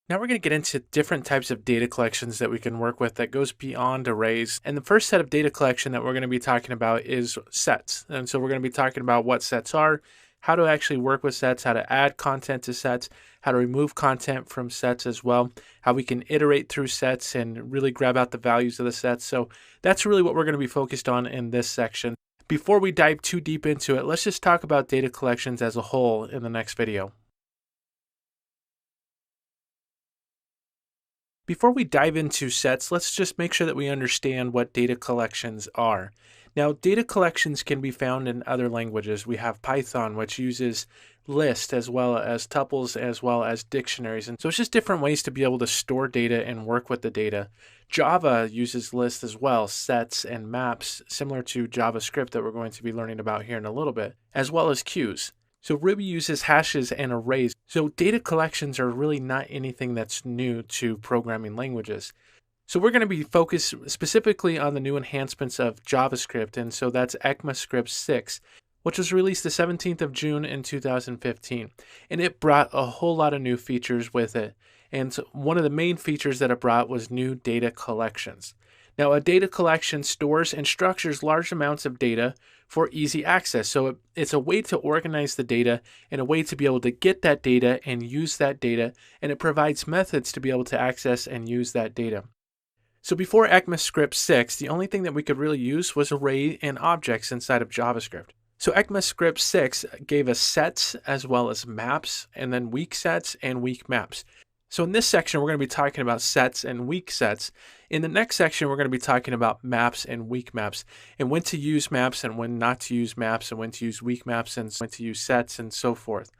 Now we're going to get into different types of data collections that we can work with that goes beyond arrays. And the first set of data collection that we're going to be talking about is sets. And so we're going to be talking about what sets are, how to actually work with sets, how to add content to sets, how to remove content from sets as well, how we can iterate through sets and really grab out the values of the sets. So that's really what we're going to be focused on in this section. Before we dive too deep into it, let's just talk about data collections as a whole in the next video. Before we dive into sets, let's just make sure that we understand what data collections are. Now, data collections can be found in other languages. We have Python, which uses lists as well as tuples as well as dictionaries. And so it's just different ways to be able to store data and work with the data. Java uses lists as well, sets and maps, similar to JavaScript that we're going to be learning about here in a little bit, as well as queues. So Ruby uses hashes and arrays. So data collections are really not anything that's new to programming languages. So we're going to be focused specifically on the new enhancements of JavaScript, and so that's ECMAScript 6, which was released the 17th of June in 2015. And it brought a whole lot of new features with it. And so one of the main features that it brought was new data collections. Now, a data collection stores and structures large amounts of data for easy access. So it's a way to organize the data and a way to be able to get that data and use that data, and it provides methods to be able to access and use that data. So before ECMAScript 6, the only thing that we could really use was array and objects inside of JavaScript. So ECMAScript 6 gave us sets as well as maps, and then weak sets and weak maps. So in this section, we're going to be talking about sets and weak sets. In the next section, we're going to be talking about maps and weak maps, and when to use maps and when not to use maps, and when to use weak maps and when to use sets and so forth.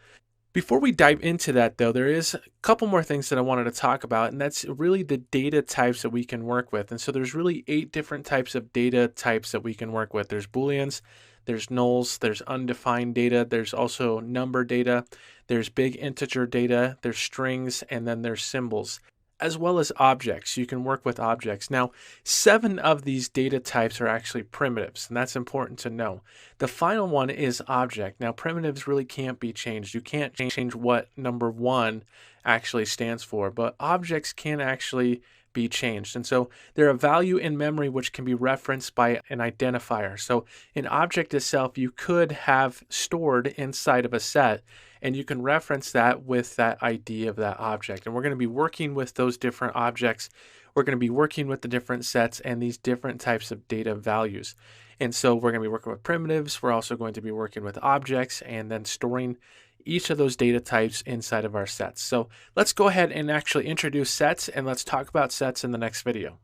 Before we dive into that, though, there is a couple more things that I wanted to talk about, and that's really the data types that we can work with. And so there's really 8 different types of data types that we can work with. There's Booleans, there's nulls, there's undefined data, there's also number data, there's big integer data, there's strings, and then there's symbols, as well as objects. You can work with objects. Now, 7 of these data types are actually primitives, and that's important to know. The final one is object. Now, primitives really can't be changed. You can't change what number 1 actually stands for, but objects can actually be changed. And so they're a value in memory which can be referenced by an identifier. So an object itself you could have stored inside of a set, and you can reference that with that ID of that object. And we're going to be working with those different objects. We're going to be working with the different sets and these different types of data values. And so we're going to be working with primitives. We're also going to be working with objects and then storing each of those data types inside of our sets. So let's go ahead and actually introduce sets, and let's talk about sets in the next video.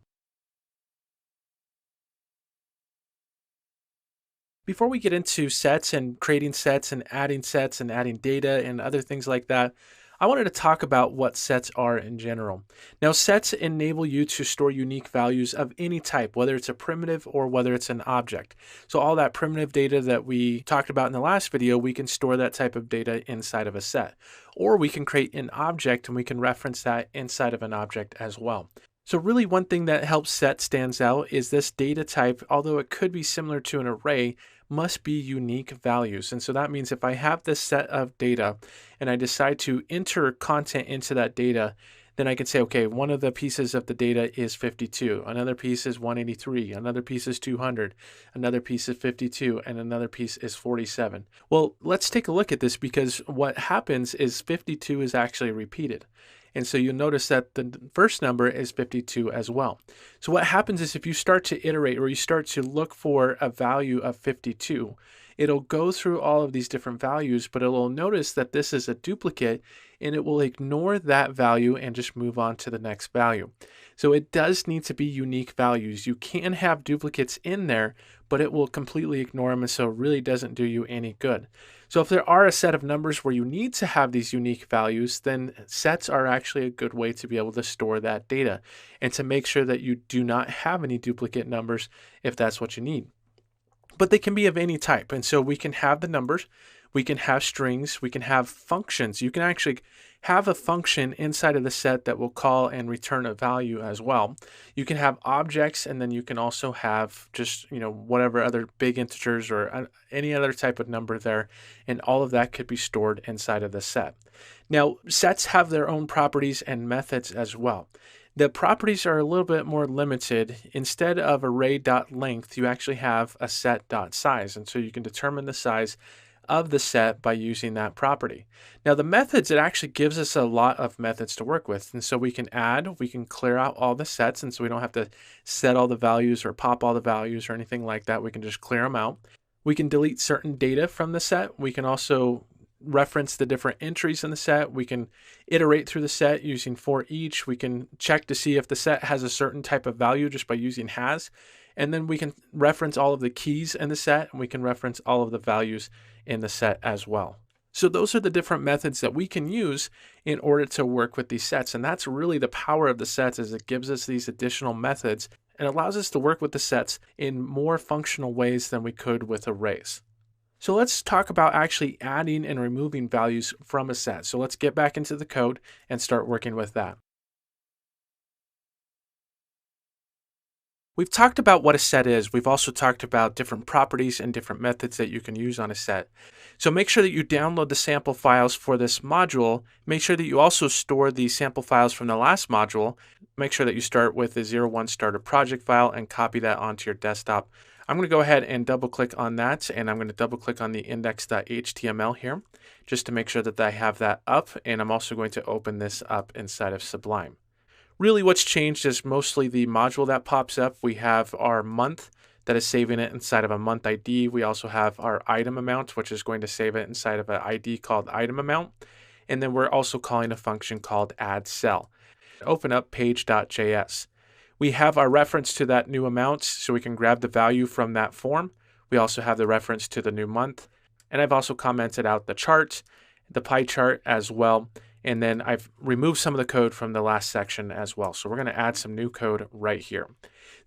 Before we get into sets and creating sets and adding data and other things like that, I wanted to talk about what sets are in general. Now, sets enable you to store unique values of any type, whether it's a primitive or whether it's an object. So all that primitive data that we talked about in the last video, we can store that type of data inside of a set. Or we can create an object and we can reference that inside of an object as well. So really one thing that helps set stands out is this data type, although it could be similar to an array, must be unique values. And so that means if I have this set of data and I decide to enter content into that data, then I can say, okay, one of the pieces of the data is 52, another piece is 183, another piece is 200, another piece is 52, and another piece is 47. Well, let's take a look at this, because what happens is 52 is actually repeated. And so you'll notice that the first number is 52 as well. So what happens is if you start to iterate or you start to look for a value of 52, it'll go through all of these different values, but it'll notice that this is a duplicate and it will ignore that value and just move on to the next value. So it does need to be unique values. You can have duplicates in there, but it will completely ignore them, and so it really doesn't do you any good. So if there are a set of numbers where you need to have these unique values, then sets are actually a good way to be able to store that data and to make sure that you do not have any duplicate numbers if that's what you need. But they can be of any type, and so we can have the numbers, We can have strings, we can have functions. You can actually have a function inside of the set that will call and return a value as well. You can have objects, and then you can also have just, whatever other big integers or any other type of number there, and all of that could be stored inside of the set. Now, sets have their own properties and methods as well. The properties are a little bit more limited. Instead of array.length, you actually have a set.size, and so you can determine the size of the set by using that property. Now the methods, it actually gives us a lot of methods to work with. And so we can add, we can clear out all the sets, and so we don't have to set all the values or pop all the values or anything like that. We can just clear them out. We can delete certain data from the set. We can also reference the different entries in the set. We can iterate through the set using for each. We can check to see if the set has a certain type of value just by using has. And then we can reference all of the keys in the set, and we can reference all of the values in the set as well. So those are the different methods that we can use in order to work with these sets. And that's really the power of the sets, is it gives us these additional methods and allows us to work with the sets in more functional ways than we could with arrays. So let's talk about actually adding and removing values from a set. So let's get back into the code and start working with that. We've talked about what a set is. We've also talked about different properties and different methods that you can use on a set. So make sure that you download the sample files for this module. Make sure that you also store the sample files from the last module. Make sure that you start with the 01 starter project file and copy that onto your desktop. I'm going to go ahead and double click on that, and I'm going to double click on the index.html here just to make sure that I have that up, and I'm also going to open this up inside of Sublime. Really what's changed is mostly the module that pops up. We have our month that is saving it inside of a month ID. We also have our item amount, which is going to save it inside of an ID called item amount. And then we're also calling a function called add cell. Open up page.js. We have our reference to that new amount, so we can grab the value from that form. We also have the reference to the new month. And I've also commented out the chart, the pie chart as well. And then I've removed some of the code from the last section as well. So we're going to add some new code right here.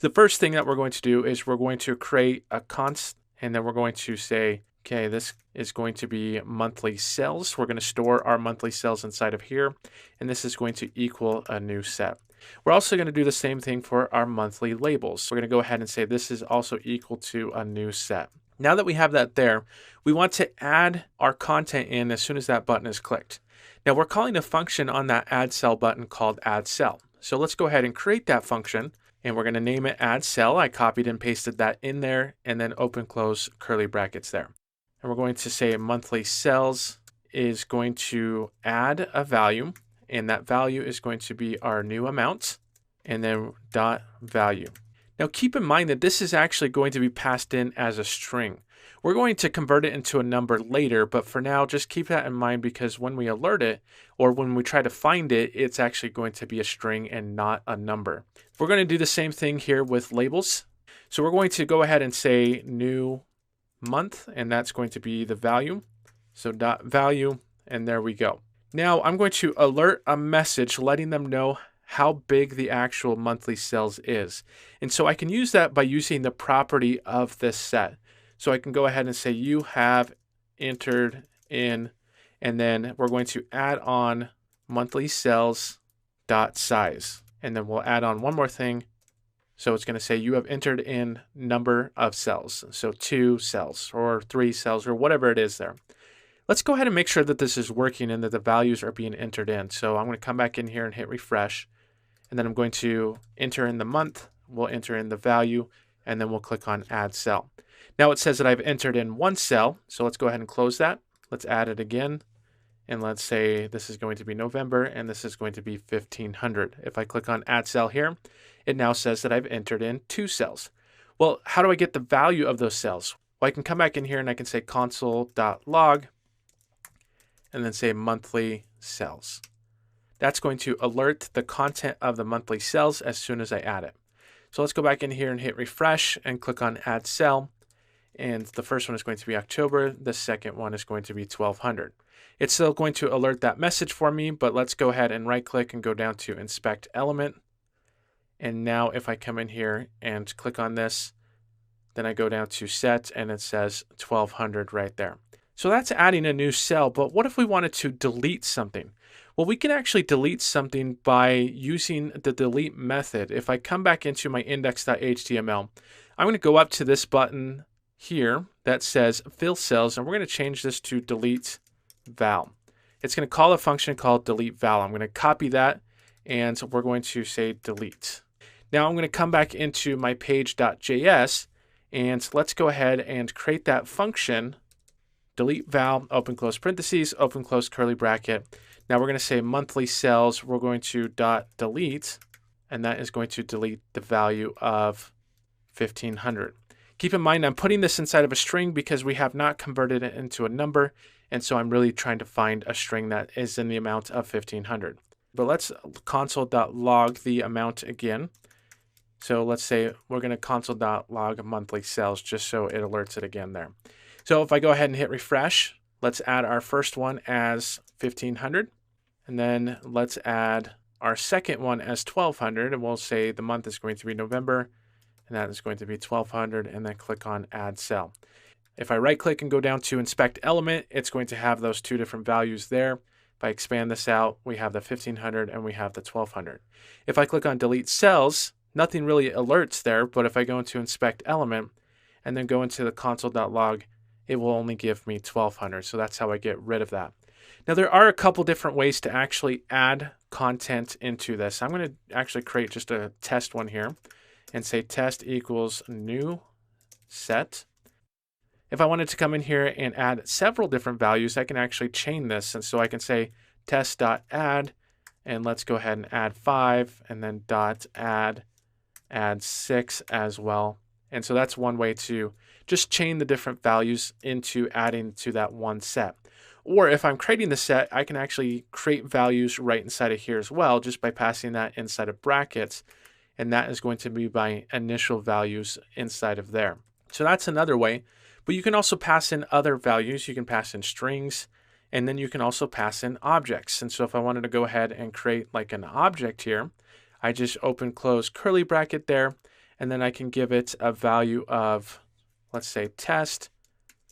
The first thing that we're going to do is we're going to create a const, and then we're going to say, okay, this is going to be monthly sales. We're going to store our monthly sales inside of here, and this is going to equal a new set. We're also going to do the same thing for our monthly labels. We're going to go ahead and say this is also equal to a new set. Now that we have that there, we want to add our content in as soon as that button is clicked. Now we're calling a function on that add cell button called add cell. So let's go ahead and create that function, and we're going to name it add cell. I copied and pasted that in there, and then open close curly brackets there. And we're going to say monthly sales is going to add a value, and that value is going to be our new amount, and then dot value. Now keep in mind that this is actually going to be passed in as a string. We're going to convert it into a number later, but for now, just keep that in mind, because when we alert it or when we try to find it, it's actually going to be a string and not a number. We're going to do the same thing here with labels. So we're going to go ahead and say new month, and that's going to be the value. So dot value, and there we go. Now I'm going to alert a message letting them know how big the actual monthly sales is. And so I can use that by using the property of this set. So I can go ahead and say you have entered in, and then we're going to add on monthly sales dot size. And then we'll add on one more thing. So it's going to say you have entered in number of cells. So 2 cells or 3 cells or whatever it is there. Let's go ahead and make sure that this is working and that the values are being entered in. So I'm going to come back in here and hit refresh. And then I'm going to enter in the month. We'll enter in the value, and then we'll click on add cell. Now it says that I've entered in 1 cell. So let's go ahead and close that. Let's add it again. And let's say this is going to be November, and this is going to be 1500. If I click on add cell here, it now says that I've entered in 2 cells. Well, how do I get the value of those cells? Well, I can come back in here and I can say console.log and then say monthly cells. That's going to alert the content of the monthly cells as soon as I add it. So let's go back in here and hit refresh and click on add cell. And the first one is going to be October. The second one is going to be 1200. It's still going to alert that message for me, but let's go ahead and right click and go down to inspect element. And now if I come in here and click on this, then I go down to set and it says 1200 right there. So that's adding a new cell, but what if we wanted to delete something? Well, we can actually delete something by using the delete method. If I come back into my index.html, I'm going to go up to this button here that says fill cells, and we're going to change this to delete val. It's going to call a function called delete val. I'm going to copy that, and we're going to say delete. Now I'm going to come back into my page.js, and let's go ahead and create that function, delete val, open close parentheses, open close curly bracket. Now we're going to say monthly cells. We're going to .delete, and that is going to delete the value of 1500. Keep in mind, I'm putting this inside of a string because we have not converted it into a number, and so I'm really trying to find a string that is in the amount of 1500. But let's console.log the amount again. So let's say we're going to console.log monthly cells just so it alerts it again there. So if I go ahead and hit refresh, let's add our first one as 1500, and then let's add our second one as 1200, and we'll say the month is going to be November, and that is going to be 1200, and then click on add cell. If I right click and go down to inspect element, it's going to have those two different values there. If I expand this out, we have the 1500 and we have the 1200. If I click on delete cells, nothing really alerts there, but if I go into inspect element and then go into the console.log, it will only give me 1200. So that's how I get rid of that. Now there are a couple different ways to actually add content into this. I'm going to actually create just a test one here and say test equals new set. If I wanted to come in here and add several different values, I can actually chain this. And so I can say test.add, and let's go ahead and add 5, and then add 6 as well. And so that's one way to just chain the different values into adding to that one set. Or if I'm creating the set, I can actually create values right inside of here as well, just by passing that inside of brackets. And that is going to be my initial values inside of there. So that's another way. But you can also pass in other values. You can pass in strings, and then you can also pass in objects. And so if I wanted to go ahead and create like an object here, I just open close curly bracket there, and then I can give it a value of, let's say test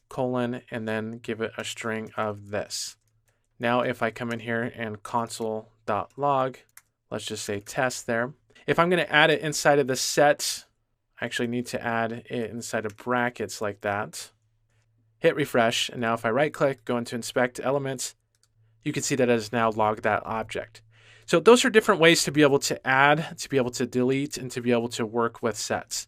colon, and then give it a string of this. Now if I come in here and console.log, let's just say test there. If I'm going to add it inside of the set, I actually need to add it inside of brackets like that. Hit refresh, and now if I right click, go into inspect elements, you can see that it has now logged that object. So those are different ways to be able to add, to be able to delete, and to be able to work with sets.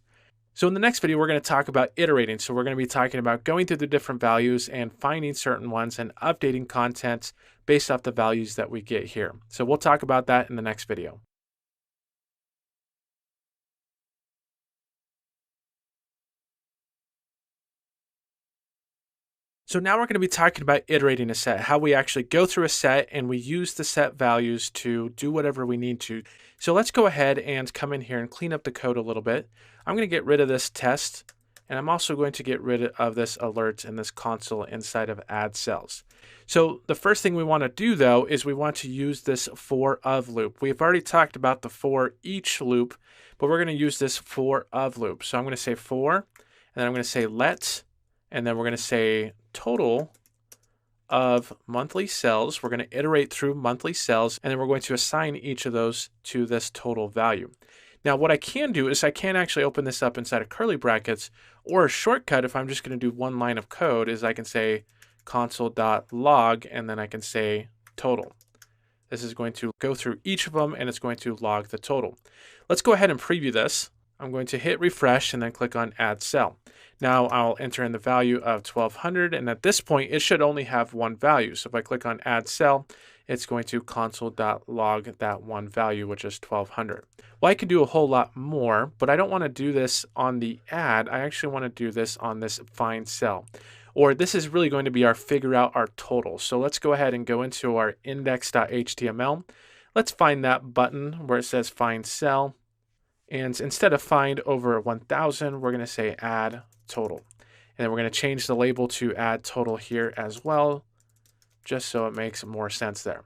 So in the next video, we're going to talk about iterating. So we're going to be talking about going through the different values and finding certain ones and updating content based off the values that we get here. So we'll talk about that in the next video. So now we're going to be talking about iterating a set, how we actually go through a set and we use the set values to do whatever we need to. So let's go ahead and come in here and clean up the code a little bit. I'm going to get rid of this test, and I'm also going to get rid of this alert and this console inside of add cells. So the first thing we want to do though is we want to use this for of loop. We've already talked about the for each loop, but we're going to use this for of loop. So I'm going to say for, and then I'm going to say let, and then we're going to say total of monthly cells. We're going to iterate through monthly cells, and then we're going to assign each of those to this total value. Now what I can do is I can actually open this up inside of curly brackets, or a shortcut if I'm just going to do one line of code is I can say console.log, and then I can say total. This is going to go through each of them, and it's going to log the total. Let's go ahead and preview this. I'm going to hit refresh and then click on add cell. Now I'll enter in the value of 1200, and at this point it should only have one value. So if I click on add cell, it's going to console.log that one value, which is 1200. Well, I could do a whole lot more, but I don't want to do this on the add. I actually want to do this on this find cell. Or this is really going to be our figure out our total. So let's go ahead and go into our index.html. Let's find that button where it says find cell. And instead of find over 1000, we're going to say add total. And then we're going to change the label to add total here as well, just so it makes more sense there.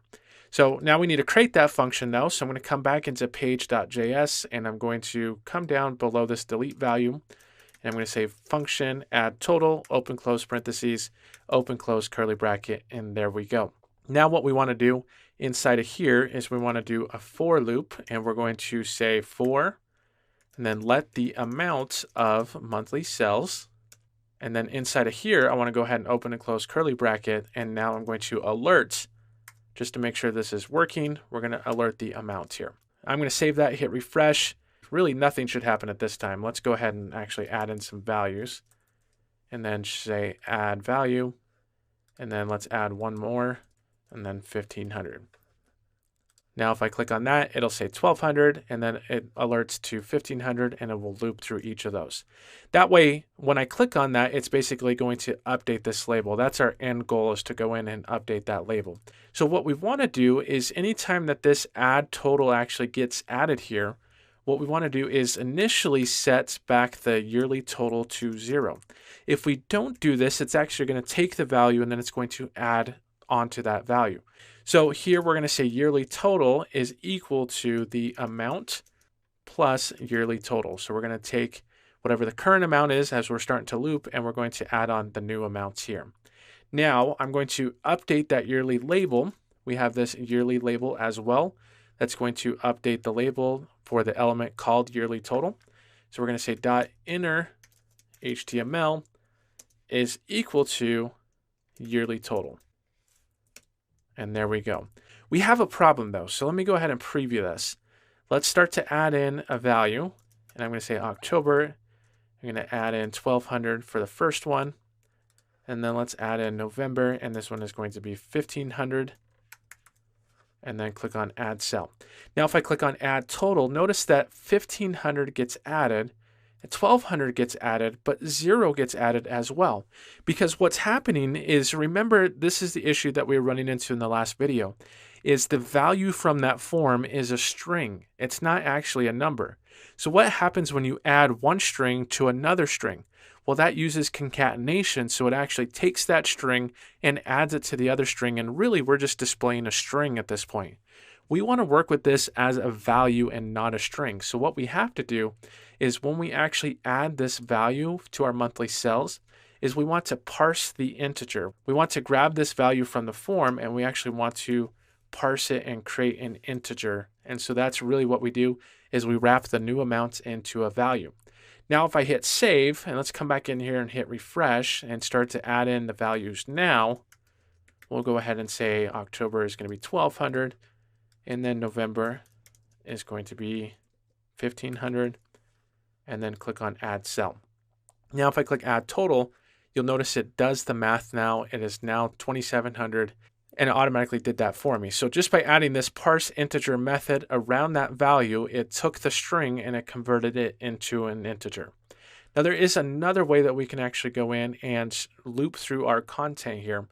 So now we need to create that function though. So I'm going to come back into page.js, and I'm going to come down below this delete value, And I'm going to say function add total, open close parentheses, open close curly bracket, and there we go. Now what we want to do inside of here is we want to do a for loop, and we're going to say for, and then let the amount of monthly sales. And then inside of here, I want to go ahead and open and close curly bracket. And now I'm going to alert, just to make sure this is working. We're going to alert the amount here. I'm going to save that, hit refresh. Really nothing should happen at this time. Let's go ahead and actually add in some values. And then say add value. And then let's add one more. And then 1500. Now if I click on that, it'll say 1200, and then it alerts to 1500, and it will loop through each of those. That way, when I click on that, it's basically going to update this label. That's our end goal, is to go in and update that label. So what we want to do is anytime that this add total actually gets added here, what we want to do is initially set back the yearly total to 0. If we don't do this, it's actually going to take the value and then it's going to add onto that value. So here we're going to say yearly total is equal to the amount plus yearly total. So we're going to take whatever the current amount is as we're starting to loop, and we're going to add on the new amounts here. Now I'm going to update that yearly label. We have this yearly label as well. That's going to update the label for the element called yearly total. So we're going to say .inner HTML is equal to yearly total. And there we go. We have a problem though, so let me go ahead and preview this. Let's start to add in a value, and I'm going to say October. I'm going to add in 1200 for the first one, and then let's add in November, and this one is going to be 1500, and then click on add cell. Now if I click on add total, notice that 1500 gets added, 1200 gets added, but 0 gets added as well. Because what's happening is, remember, this is the issue that we were running into in the last video, is the value from that form is a string. It's not actually a number. So what happens when you add one string to another string? Well, that uses concatenation, so it actually takes that string and adds it to the other string, and really we're just displaying a string at this point. We want to work with this as a value and not a string. So what we have to do is when we actually add this value to our monthly sales, is we want to parse the integer. We want to grab this value from the form, and we actually want to parse it and create an integer. And so that's really what we do, is we wrap the new amounts into a value. Now if I hit save, and let's come back in here and hit refresh and start to add in the values now, we'll go ahead and say October is going to be 1200. And then November is going to be 1500, and then click on add cell. Now if I click add total, you'll notice it does the math now. It is now 2700, and it automatically did that for me. So just by adding this parse integer method around that value, it took the string and it converted it into an integer. Now there is another way that we can actually go in and loop through our content here.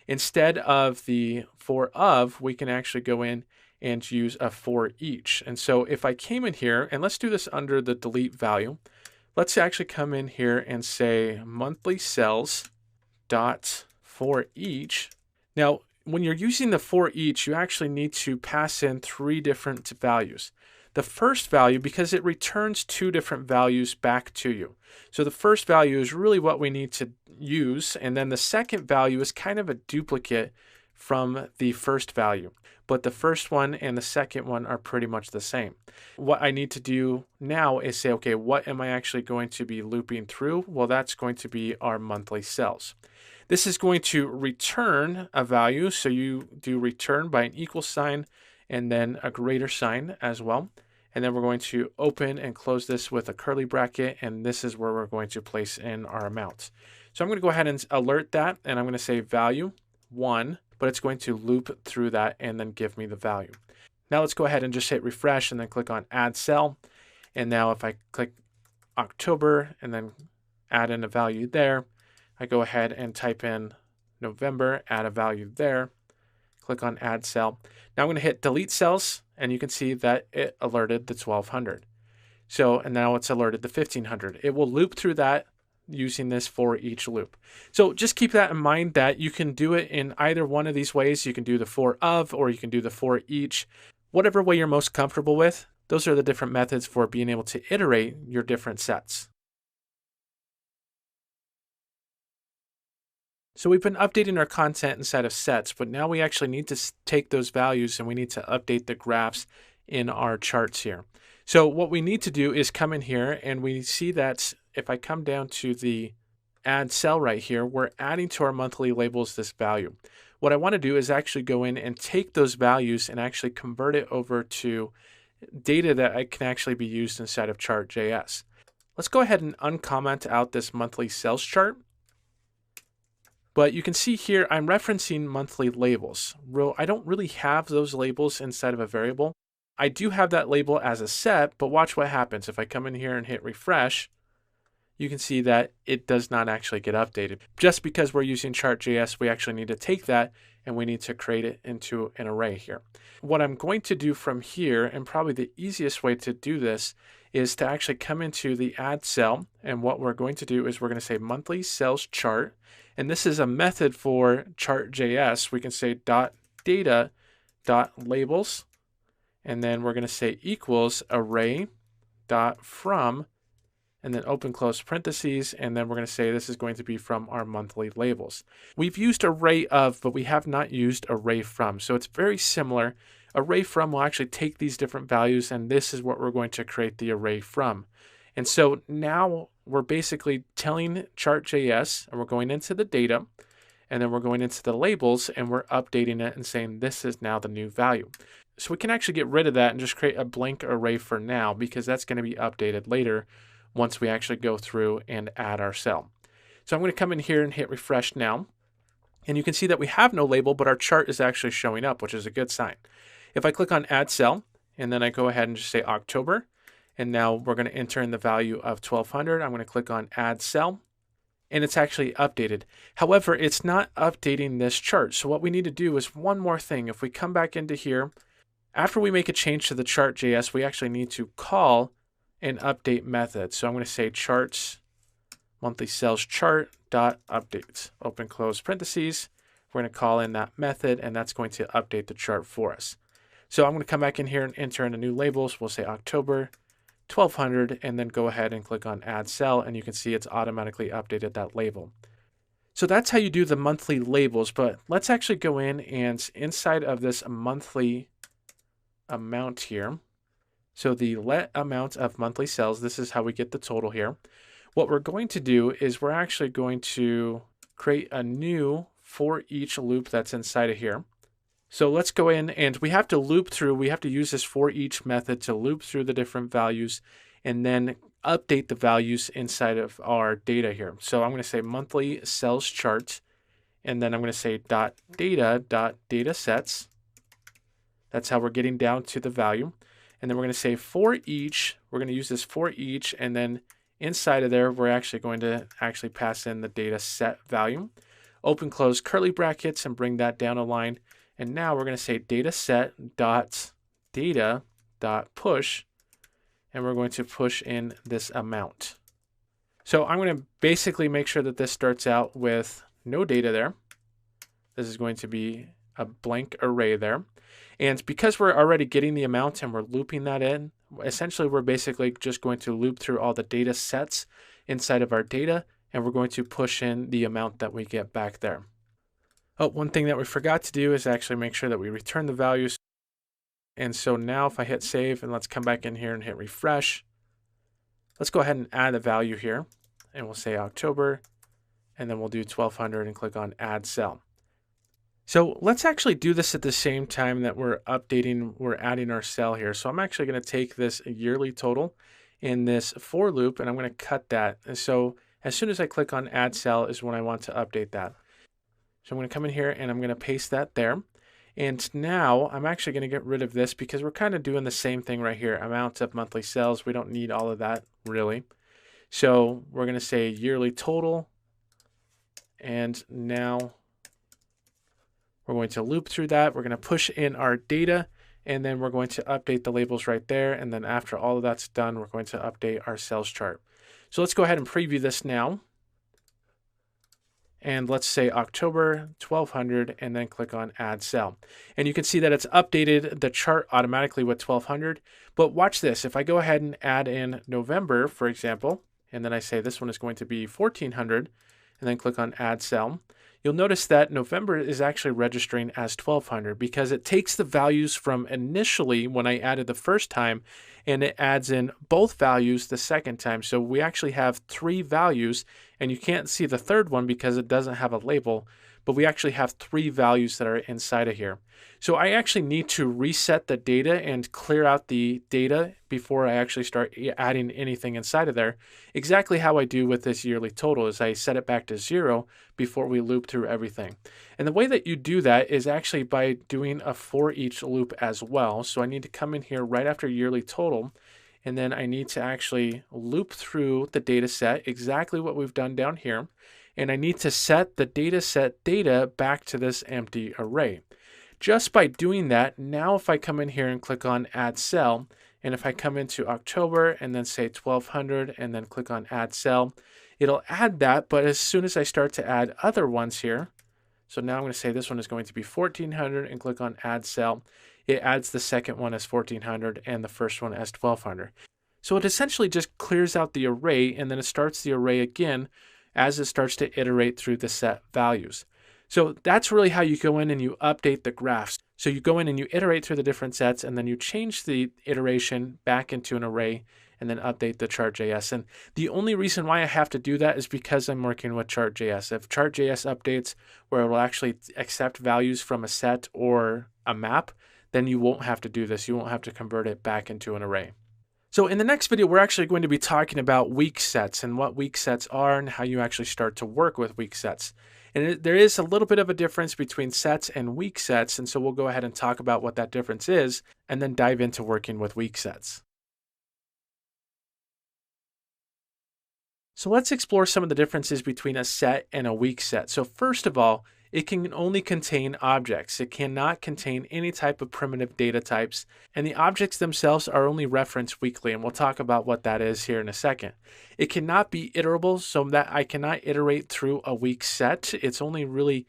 Instead of the for of, we can actually go in and use a for each. And so if I came in here, and let's do this under the delete value, let's actually come in here and say monthly sales dot for each. Now, when you're using the for each, you actually need to pass in 3 different values. The first value, because it returns 2 different values back to you. So the first value is really what we need to use, and then the second value is kind of a duplicate from the first value. But the first one and the second one are pretty much the same. What I need to do now is say, okay, what am I actually going to be looping through? Well, that's going to be our monthly sales. This is going to return a value. So you do return by an equal sign and then a greater sign as well. And then we're going to open and close this with a curly bracket. And this is where we're going to place in our amounts. So I'm going to go ahead and alert that. And I'm going to say value 1. But it's going to loop through that and then give me the value. Now let's go ahead and just hit refresh and then click on add cell. And now if I click October and then add in a value there, I go ahead and type in November, add a value there, click on add cell. Now I'm going to hit delete cells, and you can see that it alerted the 1200. So, and now it's alerted the 1500. It will loop through that using this for each loop. So just keep that in mind, that you can do it in either one of these ways. You can do the for of, or you can do the for each. Whatever way you're most comfortable with, those are the different methods for being able to iterate your different sets. So we've been updating our content inside of sets, but now we actually need to take those values and we need to update the graphs in our charts here. So what we need to do is come in here and we see that if I come down to the add cell right here, we're adding to our monthly labels this value. What I want to do is actually go in and take those values and actually convert it over to data that can actually be used inside of chart.js. Let's go ahead and uncomment out this monthly sales chart. But you can see here, I'm referencing monthly labels. I don't really have those labels inside of a variable. I do have that label as a set, but watch what happens. If I come in here and hit refresh, you can see that it does not actually get updated. Just because we're using chart.js, we actually need to take that and we need to create it into an array here. What I'm going to do from here, and probably the easiest way to do this, is to actually come into the add cell. And what we're going to do is we're going to say monthly sales chart. And this is a method for chart.js. We can say .data.labels. And then we're going to say equals array.from, and then open close parentheses, and then we're going to say this is going to be from our monthly labels. We've used array of, but we have not used array from. So it's very similar. Array from will actually take these different values, and this is what we're going to create the array from. And so now we're basically telling chart.js, and we're going into the data, and then we're going into the labels, and we're updating it and saying this is now the new value. So we can actually get rid of that and just create a blank array for now, because that's going to be updated later once we actually go through and add our cell. So I'm going to come in here and hit refresh now. And you can see that we have no label, but our chart is actually showing up, which is a good sign. If I click on add cell, and then I go ahead and just say October, and now we're going to enter in the value of 1200. I'm going to click on add cell, and it's actually updated. However, it's not updating this chart. So what we need to do is one more thing. If we come back into here, after we make a change to the chart.js, we actually need to call an update method. So I'm going to say charts monthly sales chart dot updates, open close parentheses. We're going to call in that method, and that's going to update the chart for us. So I'm going to come back in here and enter in the new labels. We'll say October 1200, and then go ahead and click on add cell, and you can see it's automatically updated that label. So that's how you do the monthly labels, but let's actually go in and inside of this monthly amount here. So the let amount of monthly sales, this is how we get the total here. What we're going to do is we're actually going to create a new for each loop that's inside of here. So let's go in, and we have to loop through, we have to use this for each method to loop through the different values and then update the values inside of our data here. So I'm going to say monthly sales chart, and then I'm going to say .data.datasets. That's how we're getting down to the value. And then we're going to say for each, we're going to use this for each, and then inside of there, we're actually going to pass in the data set value. Open close curly brackets and bring that down a line. And now we're going to say dataset.data.push, and we're going to push in this amount. So I'm going to basically make sure that this starts out with no data there. This is going to be a blank array there. And because we're already getting the amount and we're looping that in, essentially we're basically just going to loop through all the data sets inside of our data, and we're going to push in the amount that we get back there. Oh, one thing that we forgot to do is actually make sure that we return the values. And so now if I hit save, and let's come back in here and hit refresh, let's go ahead and add a value here, and we'll say October, and then we'll do 1200 and click on add cell. So let's actually do this at the same time that we're adding our cell here. So I'm actually going to take this yearly total in this for loop, and I'm going to cut that. And so as soon as I click on add cell is when I want to update that. So I'm going to come in here and I'm going to paste that there. And now I'm actually going to get rid of this because we're kind of doing the same thing right here. Amount of monthly sales. We don't need all of that really. So we're going to say yearly total. And now we're going to loop through that. We're going to push in our data, and then we're going to update the labels right there. And then after all of that's done, we're going to update our sales chart. So let's go ahead and preview this now. And let's say October 1200, and then click on add cell. And you can see that it's updated the chart automatically with 1200. But watch this. If I go ahead and add in November, for example, and then I say this one is going to be 1400, and then click on add cell, you'll notice that November is actually registering as 1200 because it takes the values from initially when I added the first time and it adds in both values the second time. So we actually have 3 values, and you can't see the third one because it doesn't have a label, but we actually have 3 values that are inside of here. So I actually need to reset the data and clear out the data before I actually start adding anything inside of there. Exactly how I do with this yearly total is I set it back to 0 before we loop through everything. And the way that you do that is actually by doing a for each loop as well. So I need to come in here right after yearly total, and then I need to actually loop through the data set, exactly what we've done down here. And I need to set the data set data back to this empty array. Just by doing that, now if I come in here and click on add cell, and if I come into October and then say 1200 and then click on add cell, it'll add that. But as soon as I start to add other ones here, so now I'm going to say this one is going to be 1400 and click on add cell, it adds the second one as 1400 and the first one as 1200. So it essentially just clears out the array, and then it starts the array again as it starts to iterate through the set values. So that's really how you go in and you update the graphs. So you go in and you iterate through the different sets, and then you change the iteration back into an array and then update the chart.js. And the only reason why I have to do that is because I'm working with chart.js. If chart.js updates where it will actually accept values from a set or a map, then you won't have to do this. You won't have to convert it back into an array. So in the next video, we're actually going to be talking about weak sets and what weak sets are and how you actually start to work with weak sets. And there is a little bit of a difference between sets and weak sets, and so we'll go ahead and talk about what that difference is and then dive into working with weak sets. So let's explore some of the differences between a set and a weak set. So first of all, it can only contain objects. It cannot contain any type of primitive data types, and the objects themselves are only referenced weekly, and we'll talk about what that is here in a second. It cannot be iterable, so that I cannot iterate through a weak set. It's only really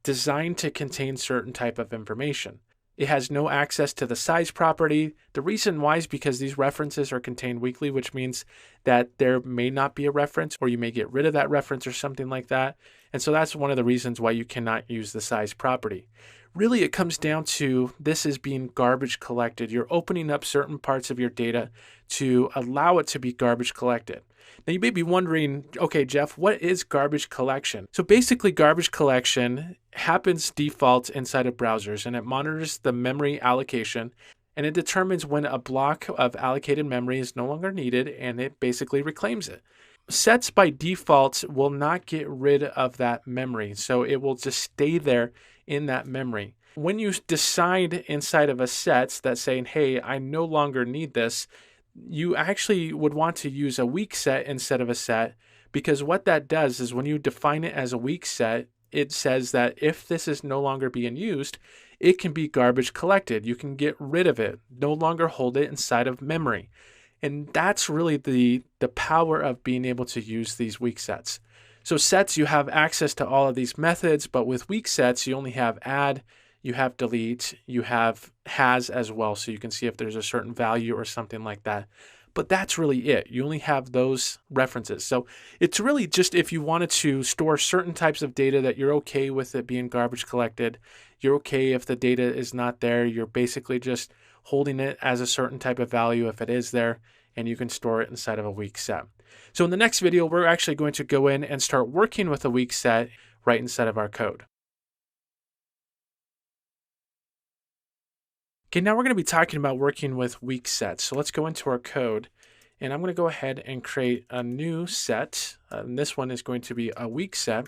designed to contain certain type of information. It has no access to the size property. The reason why is because these references are contained weekly, which means that there may not be a reference, or you may get rid of that reference or something like that. And so that's one of the reasons why you cannot use the size property. Really, it comes down to this is being garbage collected. You're opening up certain parts of your data to allow it to be garbage collected. Now you may be wondering, okay, Jeff, what is garbage collection? So basically garbage collection happens default inside of browsers, and it monitors the memory allocation, and it determines when a block of allocated memory is no longer needed, and it basically reclaims it. Sets by default will not get rid of that memory, so it will just stay there in that memory. When you decide inside of a set that's saying, hey, I no longer need this, you actually would want to use a weak set instead of a set, because what that does is when you define it as a weak set, it says that if this is no longer being used, it can be garbage collected. You can get rid of it, no longer hold it inside of memory. And that's really the power of being able to use these weak sets. So sets, you have access to all of these methods, but with weak sets, you only have add, you have delete, you have has as well, so you can see if there's a certain value or something like that. But that's really it. You only have those references. So it's really just if you wanted to store certain types of data that you're okay with it being garbage collected, you're okay if the data is not there, you're basically just holding it as a certain type of value if it is there, and you can store it inside of a weak set. So in the next video, we're actually going to go in and start working with a weak set right inside of our code. Okay, now we're going to be talking about working with weak sets. So let's go into our code, and I'm going to go ahead and create a new set. And this one is going to be a weak set, and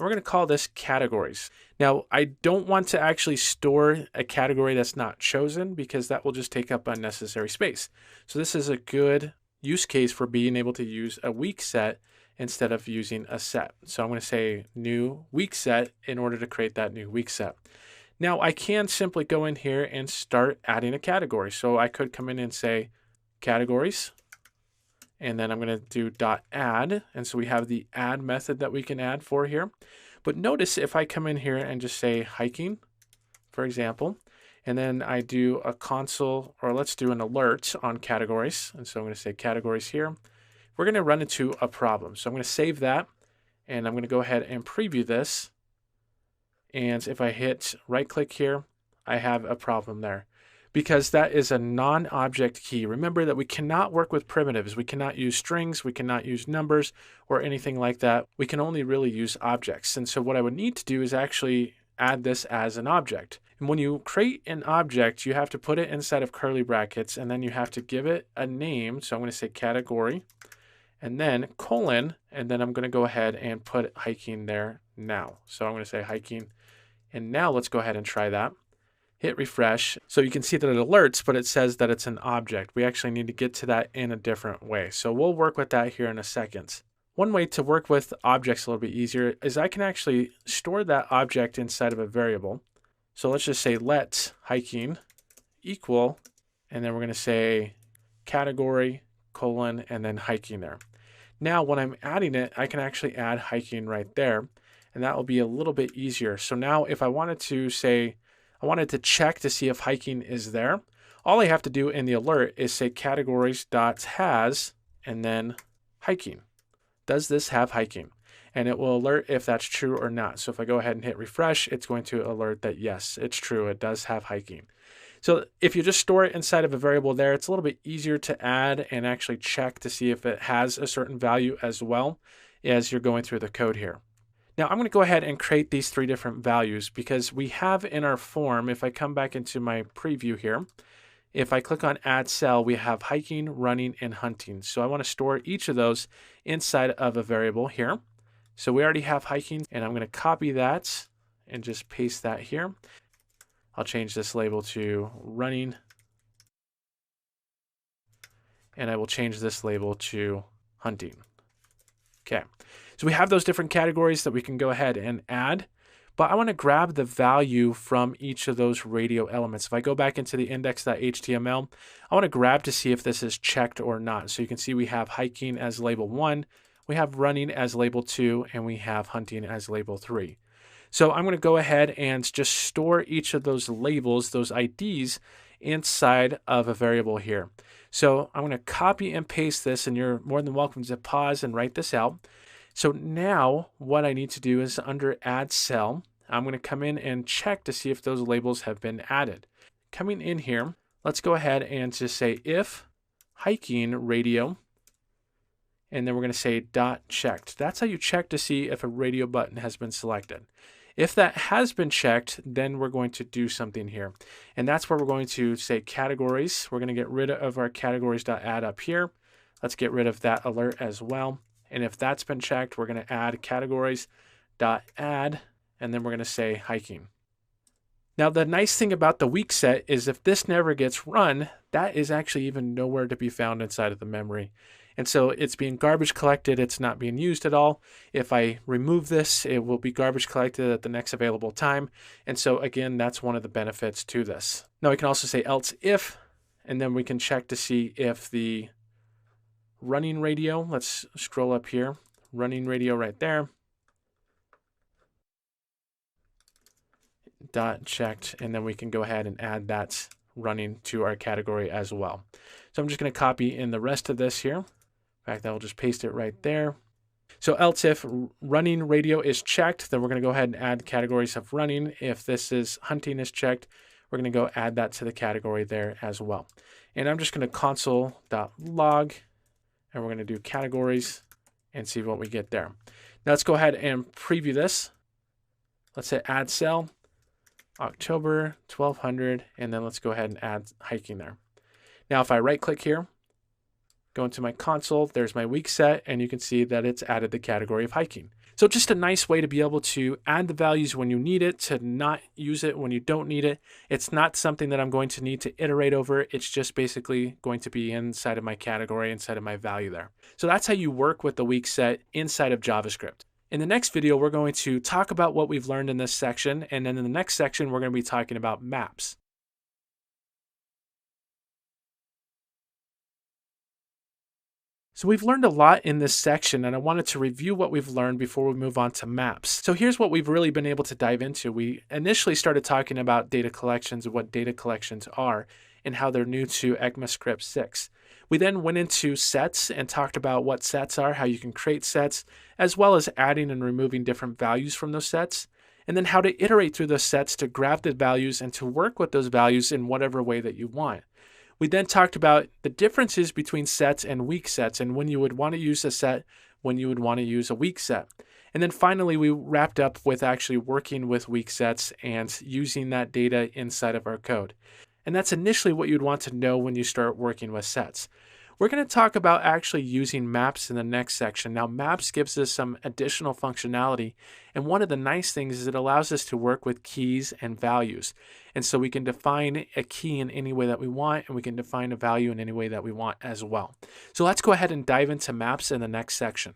we're going to call this categories. Now, I don't want to actually store a category that's not chosen because that will just take up unnecessary space. So this is a good use case for being able to use a weak set instead of using a set. So I'm going to say new weak set in order to create that new weak set. Now I can simply go in here and start adding a category. So I could come in and say categories, and then I'm going to do .add. And so we have the add method that we can add for here. But notice if I come in here and just say hiking, for example, and then I do a console, or let's do an alert on categories. And so I'm going to say categories here. We're going to run into a problem. So I'm going to save that, and I'm going to go ahead and preview this. And if I hit right click here, I have a problem there because that is a non-object key. Remember that we cannot work with primitives. We cannot use strings, we cannot use numbers or anything like that. We can only really use objects. And so what I would need to do is actually add this as an object. And when you create an object, you have to put it inside of curly brackets and then you have to give it a name. So I'm going to say category and then colon, and then I'm going to go ahead and put hiking there now. So I'm going to say hiking. And now let's go ahead and try that. Hit refresh. So you can see that it alerts, but it says that it's an object. We actually need to get to that in a different way. So we'll work with that here in a second. One way to work with objects a little bit easier is I can actually store that object inside of a variable. So let's just say let hiking equal, and then we're going to say category colon and then hiking there. Now when I'm adding it, I can actually add hiking right there, and that will be a little bit easier. So now if I wanted to say, I wanted to check to see if hiking is there, all I have to do in the alert is say categories.has and then hiking. Does this have hiking? And it will alert if that's true or not. So if I go ahead and hit refresh, it's going to alert that yes, it's true, it does have hiking. So if you just store it inside of a variable there, it's a little bit easier to add and actually check to see if it has a certain value as well as you're going through the code here. Now I'm going to go ahead and create these three different values because we have in our form, if I come back into my preview here, if I click on add cell, we have hiking, running, and hunting. So I want to store each of those inside of a variable here. So we already have hiking, and I'm going to copy that and just paste that here. I'll change this label to running, and I will change this label to hunting. Okay, so we have those different categories that we can go ahead and add, but I want to grab the value from each of those radio elements. If I go back into the index.html, I want to grab to see if this is checked or not. So you can see we have hiking as label 1, we have running as label 2, and we have hunting as label 3. So I'm going to go ahead and just store each of those labels, those IDs, inside of a variable here. So I'm going to copy and paste this, and you're more than welcome to pause and write this out. So now what I need to do is under add cell, I'm going to come in and check to see if those labels have been added. Coming in here, let's go ahead and just say if hiking radio, and then we're going to say dot checked. That's how you check to see if a radio button has been selected. If that has been checked, then we're going to do something here. And that's where we're going to say categories. We're going to get rid of our categories.add up here. Let's get rid of that alert as well. And if that's been checked, we're going to add categories.add, and then we're going to say hiking. Now, the nice thing about the weak set is if this never gets run, that is actually even nowhere to be found inside of the memory. And so it's being garbage collected. It's not being used at all. If I remove this, it will be garbage collected at the next available time. And so again, that's one of the benefits to this. Now we can also say else if, and then we can check to see if the running radio, let's scroll up here, running radio right there, dot checked, and then we can go ahead and add that running to our category as well. So I'm just going to copy in the rest of this here. In fact, I'll just paste it right there. So else if running radio is checked, then we're going to go ahead and add categories of running. If this is hunting is checked, we're going to go add that to the category there as well. And I'm just going to console.log, and we're going to do categories and see what we get there. Now let's go ahead and preview this. Let's say add cell, October 1200, and then let's go ahead and add hiking there. Now if I right click here, go into my console, there's my weak set, and you can see that it's added the category of hiking. So just a nice way to be able to add the values when you need it, to not use it when you don't need it. It's not something that I'm going to need to iterate over. It's just basically going to be inside of my category, inside of my value there. So that's how you work with the weak set inside of JavaScript. In the next video, we're going to talk about what we've learned in this section, and then in the next section, we're going to be talking about maps. So we've learned a lot in this section, and I wanted to review what we've learned before we move on to maps. So here's what we've really been able to dive into. We initially started talking about data collections and what data collections are and how they're new to ECMAScript 6. We then went into sets and talked about what sets are, how you can create sets, as well as adding and removing different values from those sets. and then how to iterate through those sets to grab the values and to work with those values in whatever way that you want. We then talked about the differences between sets and weak sets and when you would want to use a set, when you would want to use a weak set. And then finally, we wrapped up with actually working with weak sets and using that data inside of our code. And that's initially what you'd want to know when you start working with sets. We're going to talk about actually using maps in the next section. Now, maps gives us some additional functionality, and one of the nice things is it allows us to work with keys and values. And so we can define a key in any way that we want, and we can define a value in any way that we want as well. So let's go ahead and dive into maps in the next section.